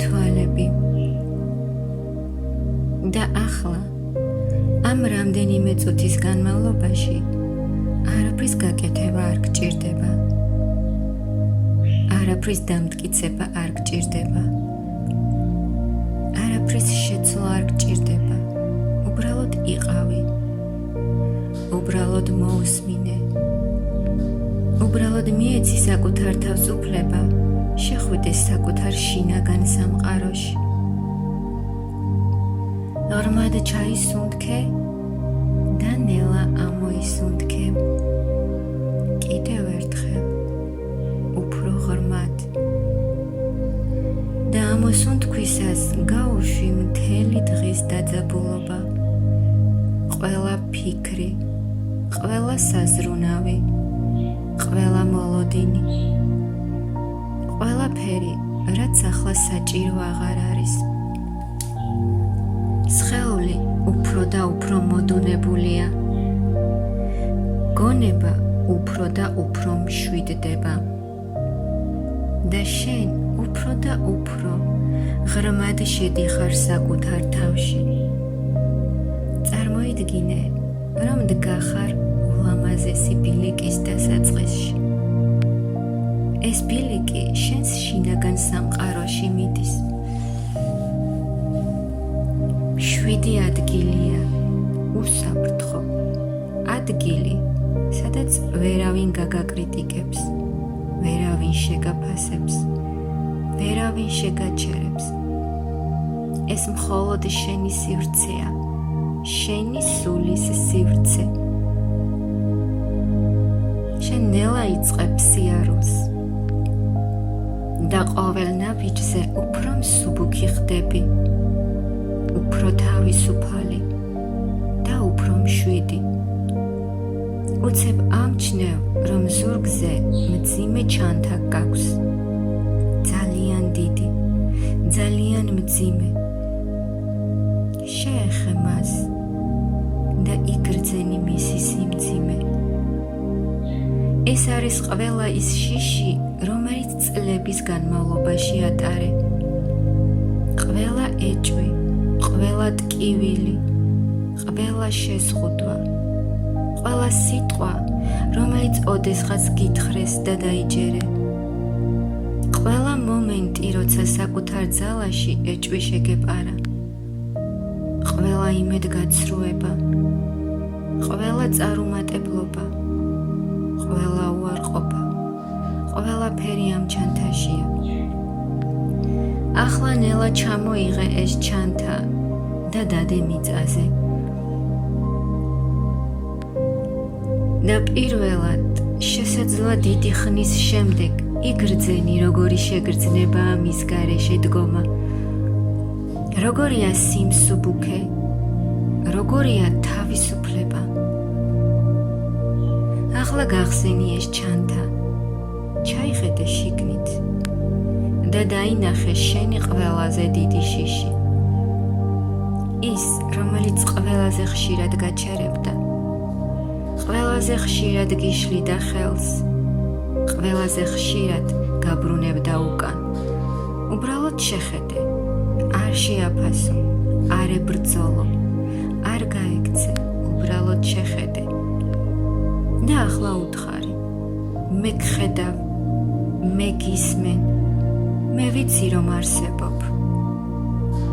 თვალები და ახლა ამ რამდენიმე წუთის განმავლობაში არაფრის გაკეთება არ გჭირდება, არაფრის დამტკიცება არ გჭირდება, არაფრის შეცვლა არ გჭირდება, უბრალოდ იყავი, უბრალოდ მოусმინე, უბრალოდ მიეცი საკუთარ თავს უფლება შეხვიდეს საკუთარ შინაგან სამყაროში. ღრმად ჩაისუნთქე და ნელა ამოისუნთქე. კიდევ ერთხელ, უფრო ღრმად. და ამოსუნთქვისას გაუშვი მთელი დღის დაძაბულობა, ყველა ფიქრი, ყველა საზრუნავი, ყველა მოლოდინი, ყველაფერი, რაც ახლა საჭირო აღარ არის. სხეული უფრო და უფრო მოდუნებულია, გონება უფრო და უფრო მშვიდდება და შენ უფრო და უფრო ღრმად შედიხარ საკუთარ თავში. წარმოიდგინე, რომ დგახარ ულამაზესი ბილიკის დასაწყისში. ეს ბილიკი შენს შინაგან სამყაროში მიდის. 7 ადგილია, უსაფრთხო ადგილი, სადაც ვერავინ გაგაკრიტიკებს, ვერავინ შეგაფასებს, ვერავინ შეგაჩერებს. ეს მხოლოდ შენი სივრცეა, შენი სულის სივრცე. შენ ნელა იწყებ სიარულს და ყოველ ნაბიჯზე უფრო მსუბუქი ხდები, უფრო თავისუფალი და უფრო მშვიდი. უცებ ამჩნევ, რომ ზურგზე მძიმე ჩანთა გაქვს, ძალიან დიდი, ძალიან მძიმე. შეეხე მას და იგრძენი მისი სიმძიმე. ეს არის ყველა ის შიში, რომელიც წლების განმავლობაში ატარე. ყველა ეჭვი, ყველა ტკივილი, ყველა შეზღუდვა, ყველა სიტყვა, რომელიც ოდესღაც გითხრეს და დაიჯერე. ყველა მომენტი, როცა საკუთარ ძალაში ეჭვი შეგეპარა. ყველა იმედგაცრუება, ყველა წარუმატებლობა, ყველა უარყოფა, ყველაფერი ამ ჩანთაშია. ახლა ნელა ჩამოიღე ეს ჩანთა და დადე მიწაზე. და პირველად, შესაძლოა დიდი ხნის შემდეგ იგრძენი, როგორი შეგრძნებაა მის გარეშე დგომა. როგორია სიმსუბუქე, როგორია თავისუფლება. ახლა გახსენი ეს ჩანთა, ჩაიხედე შიგნით და დაინახე შენი ყველაზე დიდი შიში. ის, რომელიც ყველაზე ხშირად გაჩერებდა, ყველაზე ხშირად გიშლიდა ხელს, ყველაზე ხშირად გაბრუნებდა უკან. უბრალოდ შეხედე, არ შეაფასო, არ ებრძოლო, არ გაექცე, უბრალოდ შეხედე. და ახლა უთხარი, მე გხედავ, მე გისმენ, მე ვიცი რომ არსებობ,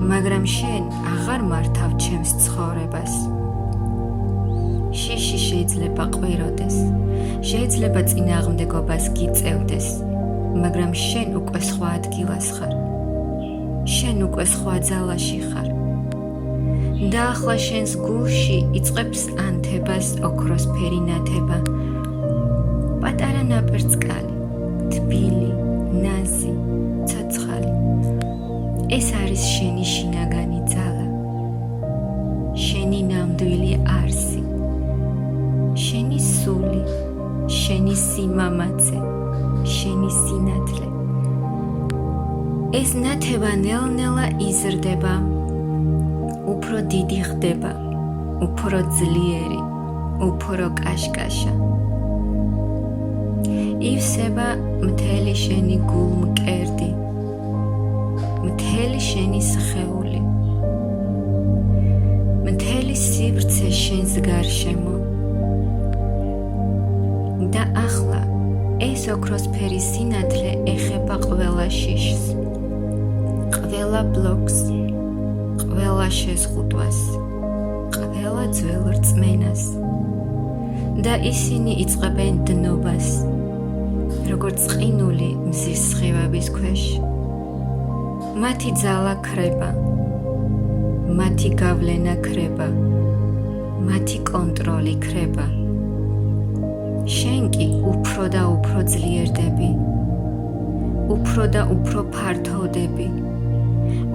მაგრამ შენ აღარ მართავ ჩემს ცხოვრებას. შიში შეიძლება ყვიროდეს, შეიძლება წინააღმდეგობას გიწევდეს, მაგრამ შენ უკვე სხვა ადგილას ხარ, შენ უკვე სხვა ძალაში ხარ. და ახლა შენს გულში იწყებს ანთებას ოქროსფერი ნათება. პატარა ნაპერწკალი, თბილი, ნაზი, ცოცხალი. ეს არის შენი შინაგანი ძალა, შენი ნამდვილი არსი, შენი სული, შენი სიმამაცე, შენი სინათლე. ეს ნათება ნელ-ნელა იზრდება, უფრო დიდი ხდება, უფრო ძლიერი, უფრო კაშკაშა. ივსება მთელი შენი გულმკერდი, მთელი შენი სხეული, მთელი სივრცე შენს გარშემო და ახლა ეს ოქროსფერი სინათლე ეხება ყველა შიშს, ყველა ბლოკს, ყველა შეზღუდვას, ყველა ძველ რწმენას და ისინი იწყებენ დნობას, როგორც ყინული მზის სხივების ქვეშ. მათი ძალა ქრება, მათი გავლენა ქრება, მათი კონტროლი ქრება. შენ კი უფრო და უფრო ძლიერდები, უფრო და უფრო ფართოვდები,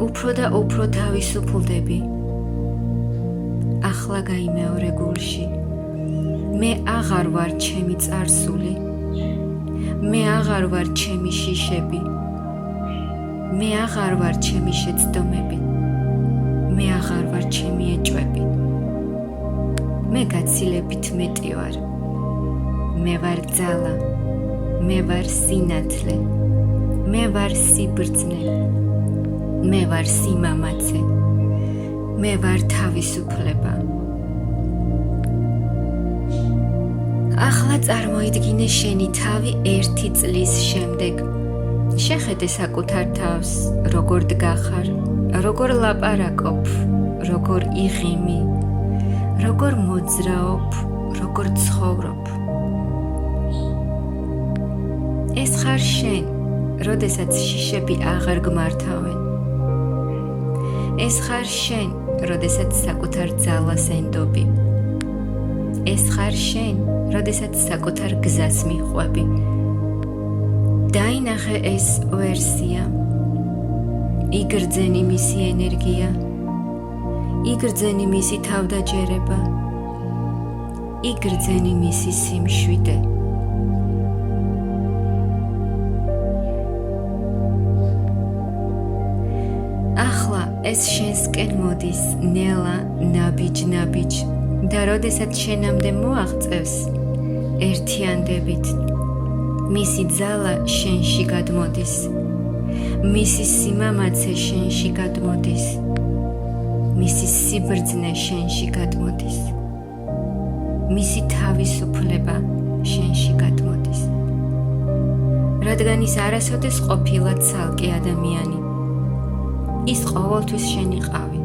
უფრო და უფრო თავისუფლდები. ახლა გაიმეორე გულში, მე აღარ ვარ ჩემი წარსული, მე აღარ ვარ ჩემი შიშები, მე აღარ ვარ ჩემი შეცდომები, მე აღარ ვარ ჩემი ეჭვები. მე გაცილებით მეტი ვარ. მე ვარ ძალა, მე ვარ სინათლე, მე ვარ სიბრძნე, მე ვარ სიმამაცე, მე ვარ თავისუფლება. ახლა წარმოიდგინე შენი თავი 1 წლის შემდეგ. შეხედე საკუთარ თავს, როგორ დგახარ, როგორ ლაპარაკობ, როგორ იღიმი, როგორ მოძრაობ, როგორ ცხოვრობ. ეს ხარ შენ, როდესაც შიშები აღარ გმართავენ. ეს ხარ შენ, როდესაც საკუთარ ძალას ენდობი. ეს ხარ შენ, როდესაც საკუთარ გზას მიყვები. დაინახე ეს ვერსია. იგრძენი მისი ენერგია, იგრძენი მისი თავდაჯერება, იგრძენი მისი სიმშვიდე. ახლა ეს შენსკენ მოდის ნელა ნაბიჯ და როდესაც შენამდე მოაღწევს, ერთიანდებით მისი ძალა შენში გადმოდის, მისი სიმამაცე შენში გადმოდის, მისი სიბრძნე შენში გადმოდის, მისი თავისუფლება შენში გადმოდის. რადგან ის არასოდეს ყოფილა ცალკე ადამიანი, ის ყოველთვის შენ იყავი.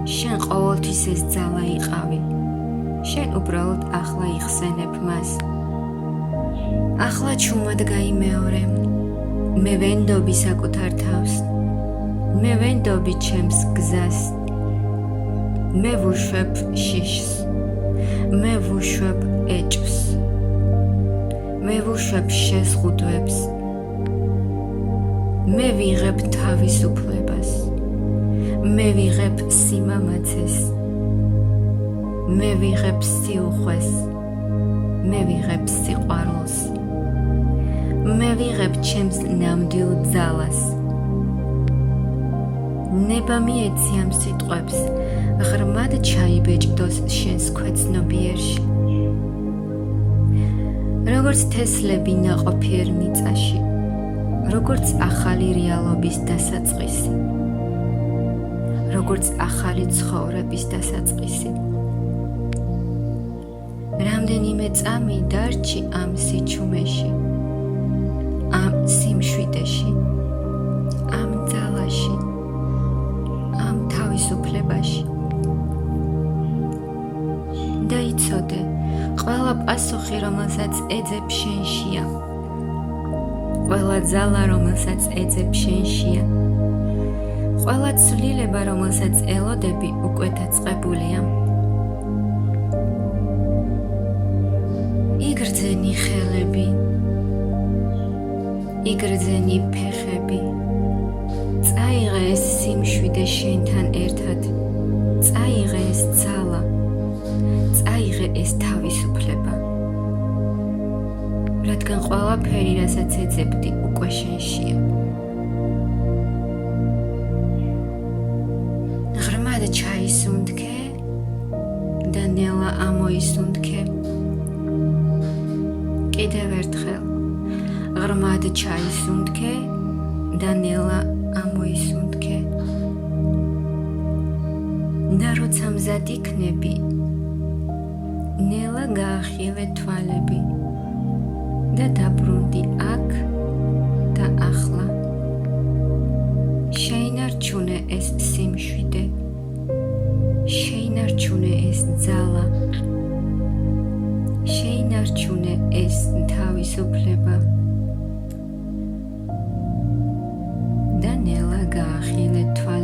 შენ ყოველთვის ეს ძალა იყავი. შენ უბრალოდ ახლა იხსენებ მას. ახლა ჩუმად გაიმეორე. მე ვენდობი საკუთარ თავს. მე ვენდობი ჩემს გზას. მე ვუშვებ შიშს. მე ვუშვებ ეჭვს. მე ვუშვებ შეზღუდვებს. მე ვიღებ თავისუფლებას. მე ვიღებ სიმამაცეს. მე ვიღებ სიუხვეს. მე ვიღებ სიყვარულს. მე ვიღებ ჩემს ნამდვილ ძალას. ნება მიეცი ამ სიტყვებს, ღრმად ჩაიბეჭდოს შენს ქვეცნობიერში. როგორც თესლები ნაყოფიერ მიწაში, როგორც ახალი რეალობის დასაწყისი, როგორც ახალი ცხოვრების დასაწყისი. რამდენიმე წამი დარჩი ამ სიჩუმეში, ამ სიმშვიდეში, ამ ძალაში, ამ თავისუფლებაში. და იცოდე, ყველა პასუხი, რომელსაც ეძებ შენშია, ყველა ძალა, რომელსაც ეძებ შენშია, ყველა ცვლილება, რომელსაც ელოდები, უკვე დაწყებულია. იგრძენი ხელები, იგრძენი ფეხები, წაიღე ეს სიმშვიდე შენთან ერთად, წაიღე ეს ძალა, წაიღე ეს თავისუფლება. რადგან ყველაფერი, რასაც ეძებდი, უკვე შენშია. ღრმად ჩაისუნთქე და ნელა ამოისუნთქე. კიდევ ერთხელ, ღრმად ჩაისუნთქე და ნელა ამოისუნთქე და როცა მზად იქნები, ნელა გაახილე თვალები და დაბრუნდი აქ და ახლა. შეინარჩუნე ეს სიმშვიდე, შეინარჩუნე ეს ძალა, შეინარჩუნე ეს თავისუფლება და ნელა გაახილე თვალები.